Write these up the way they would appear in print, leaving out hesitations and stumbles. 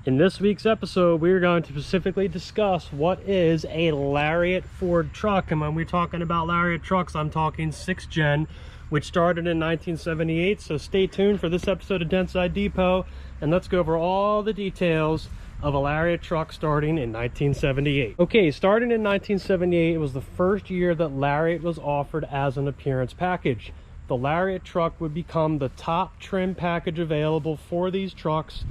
In this week's episode, we're going to specifically discuss what is a Lariat Ford truck. And when we're talking about Lariat trucks, I'm talking 6th gen, which started in 1978. So stay tuned for this episode of Dentside Depot, and let's go over all the details of a Lariat truck starting in 1978. Okay, starting in 1978, it was the first year that Lariat was offered as an appearance package. The Lariat truck would become the top trim package available for these trucks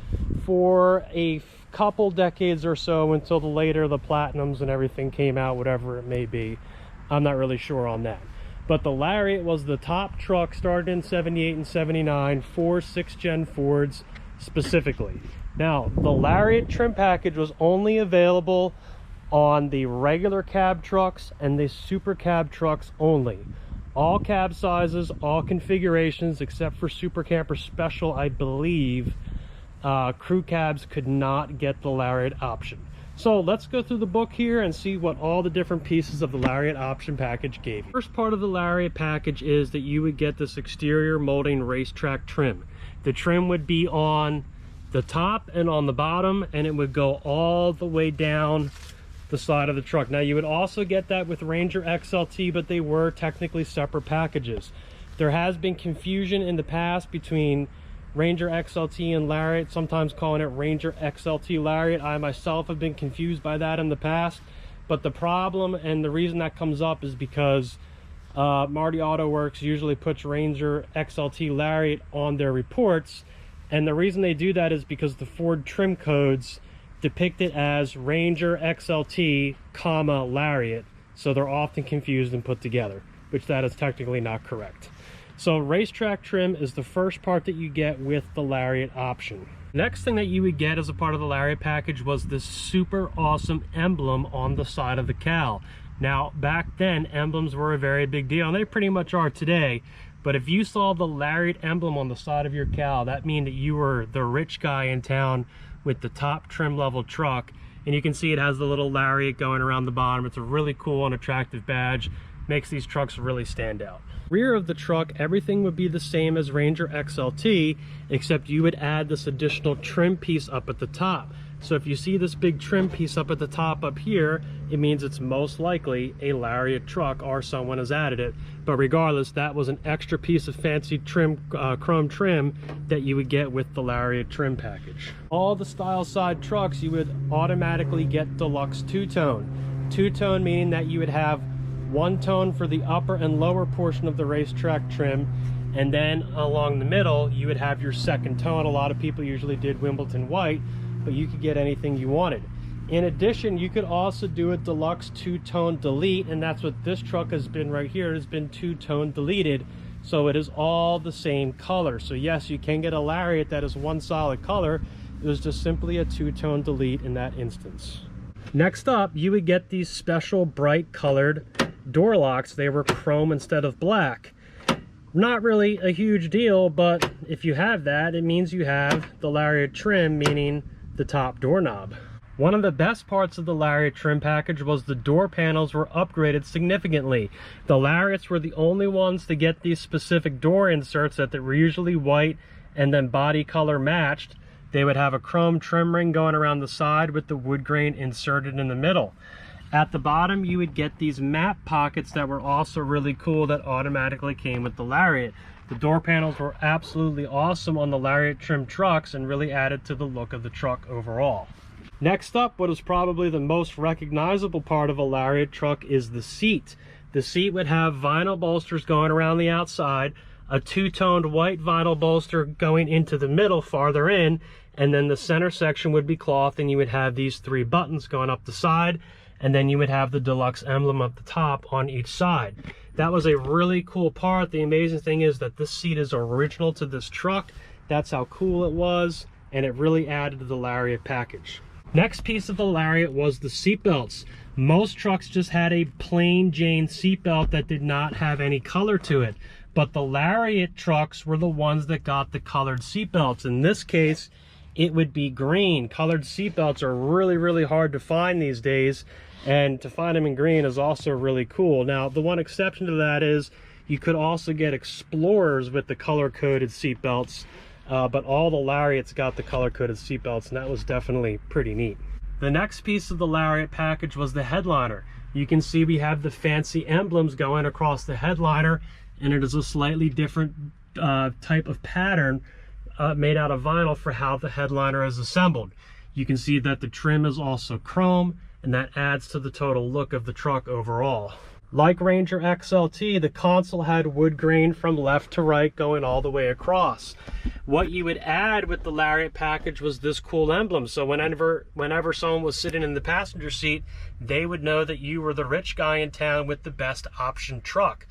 for a couple decades or so, until the Platinums and everything came out, whatever it may be. I'm not really sure on that. But the Lariat was the top truck, started in 78 and 79 for 6th gen Fords specifically. Now, the Lariat trim package was only available on the regular cab trucks and the super cab trucks only. All cab sizes, all configurations, except for Super Camper Special, I believe, crew cabs could not get the Lariat option. So let's go through the book here and see what all the different pieces of the Lariat option package gave you. First part of the Lariat package is that you would get this exterior molding racetrack trim. The trim would be on the top and on the bottom, and it would go all the way down the side of the truck. Now, you would also get that with Ranger XLT, but they were technically separate packages. There has been confusion in the past between Ranger XLT and Lariat, sometimes calling it Ranger XLT Lariat. I myself have been confused by that in the past, but the problem and the reason that comes up is because Marty Auto Works usually puts Ranger XLT Lariat on their reports, and the reason they do that is because the Ford trim codes depict it as Ranger XLT, Lariat, so they're often confused and put together, which that is technically not correct. So racetrack trim is the first part that you get with the Lariat option. Next thing that you would get as a part of the Lariat package was this super awesome emblem on the side of the cowl. Now, back then, emblems were a very big deal, and they pretty much are today. But if you saw the Lariat emblem on the side of your cowl, that means that you were the rich guy in town with the top trim level truck. And you can see it has the little Lariat going around the bottom. It's a really cool and attractive badge. Makes these trucks really stand out. Rear of the truck, everything would be the same as Ranger XLT, except you would add this additional trim piece up at the top. So if you see this big trim piece up at the top up here, it means it's most likely a Lariat truck or someone has added it. But regardless, that was an extra piece of fancy trim, chrome trim that you would get with the Lariat trim package. All the style side trucks, you would automatically get deluxe two-tone. Two-tone meaning that you would have one tone for the upper and lower portion of the racetrack trim, and then along the middle you would have your second tone. A lot of people usually did Wimbledon white, but you could get anything you wanted. In addition, you could also do a deluxe two-tone delete, and that's what this truck has been right here. It has been two-tone deleted, so it is all the same color. So yes, you can get a Lariat that is one solid color. It was just simply a two-tone delete in that instance. Next up, you would get these special bright colored door locks. They were chrome instead of black. Not really a huge deal, but if you have that, it means you have the Lariat trim, meaning the top doorknob. One of the best parts of the Lariat trim package was the door panels were upgraded significantly. The Lariats were the only ones to get these specific door inserts that were usually white and then body color matched. They would have a chrome trim ring going around the side with the wood grain inserted in the middle. At the bottom, you would get these map pockets that were also really cool that automatically came with the Lariat. The door panels were absolutely awesome on the Lariat trim trucks and really added to the look of the truck overall. Next up, what is probably the most recognizable part of a Lariat truck is the seat. The seat would have vinyl bolsters going around the outside, a two-toned white vinyl bolster going into the middle farther in, and then the center section would be cloth, and you would have these three buttons going up the side, and then you would have the deluxe emblem at the top on each side. That was a really cool part. The amazing thing is that this seat is original to this truck. That's how cool it was, and it really added to the Lariat package. Next piece of the Lariat was the seat belts. Most trucks just had a plain Jane seat belt that did not have any color to it, but the Lariat trucks were the ones that got the colored seat belts. In this case, it would be green. Colored seat belts are really hard to find these days, and to find them in green is also really cool. Now, the one exception to that is you could also get Explorers with the color-coded seat belts. but all the Lariats got the color-coded seatbelts, and that was definitely pretty neat. The next piece of the Lariat package was the headliner. You can see we have the fancy emblems going across the headliner, and it is a slightly different type of pattern made out of vinyl for how the headliner is assembled. You can see that the trim is also chrome, and that adds to the total look of the truck overall. Like Ranger XLT, the console had wood grain from left to right going all the way across. What you would add with the Lariat package was this cool emblem. So whenever someone was sitting in the passenger seat, they would know that you were the rich guy in town with the best option truck.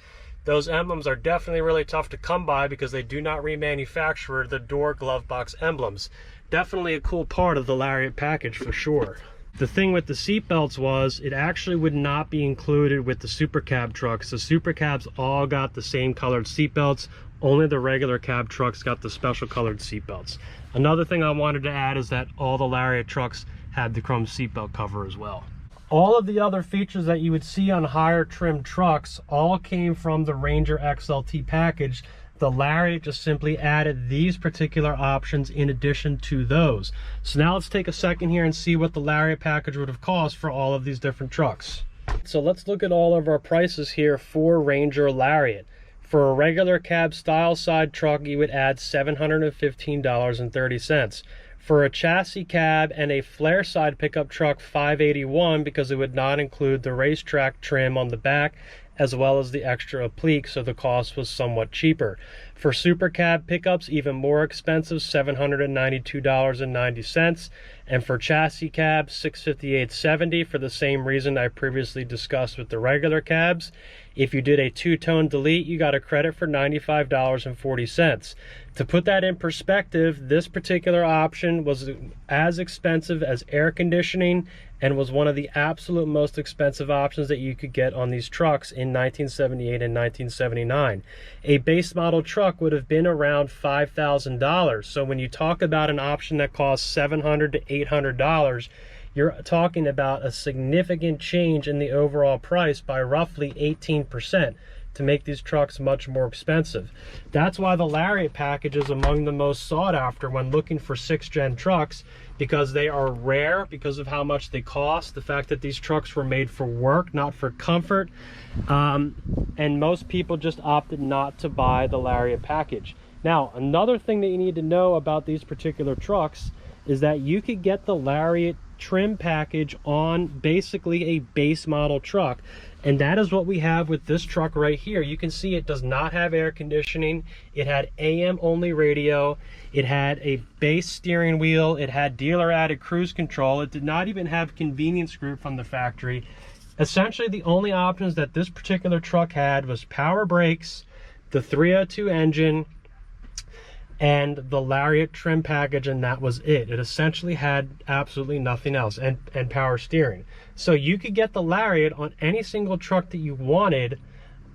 Those emblems are definitely really tough to come by because they do not remanufacture the door glove box emblems. Definitely a cool part of the Lariat package for sure. The thing with the seatbelts was it actually would not be included with the super cab trucks. The super cabs all got the same colored seatbelts. Only the regular cab trucks got the special colored seatbelts. Another thing I wanted to add is that all the Lariat trucks had the chrome seatbelt cover as well. All of the other features that you would see on higher trim trucks all came from the Ranger XLT package. The Lariat just simply added these particular options in addition to those. So now let's take a second here and see what the Lariat package would have cost for all of these different trucks. So let's look at all of our prices here for Ranger Lariat. For a regular cab style side truck, you would add $715.30. For a chassis cab and a flare side pickup truck, $581, because it would not include the racetrack trim on the back as well as the extra applique, so the cost was somewhat cheaper. For super cab pickups, even more expensive, $792.90, and for chassis cabs, $658.70 for the same reason I previously discussed with the regular cabs. If you did a two-tone delete, you got a credit for $95.40. To put that in perspective, this particular option was as expensive as air conditioning and was one of the absolute most expensive options that you could get on these trucks in 1978 and 1979. A base model truck would have been around $5,000. So when you talk about an option that costs $700 to $800, you're talking about a significant change in the overall price by roughly 18% to make these trucks much more expensive. That's why the Lariat package is among the most sought after when looking for 6th gen trucks, because they are rare because of how much they cost, the fact that these trucks were made for work, not for comfort, and most people just opted not to buy the Lariat package. Now, another thing that you need to know about these particular trucks is that you could get the Lariat trim package on basically a base model truck, and that is what we have with this truck right here. You can see it does not have air conditioning. It had AM only radio. It had a base steering wheel. It had dealer added cruise control. It did not even have convenience group from the factory. Essentially, the only options that this particular truck had was power brakes, the 302 engine, and the Lariat trim package, and that was it. It essentially had absolutely nothing else, and power steering. So you could get the Lariat on any single truck that you wanted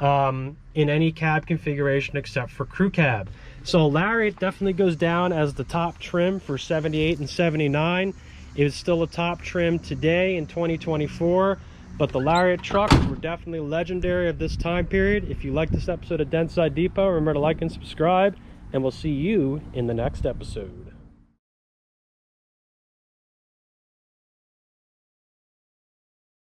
in any cab configuration except for crew cab. So Lariat definitely goes down as the top trim for 78 and 79. It is still a top trim today in 2024, but the Lariat trucks were definitely legendary of this time period. If you like this episode of Dentside Depot, remember to like and subscribe, and we'll see you in the next episode.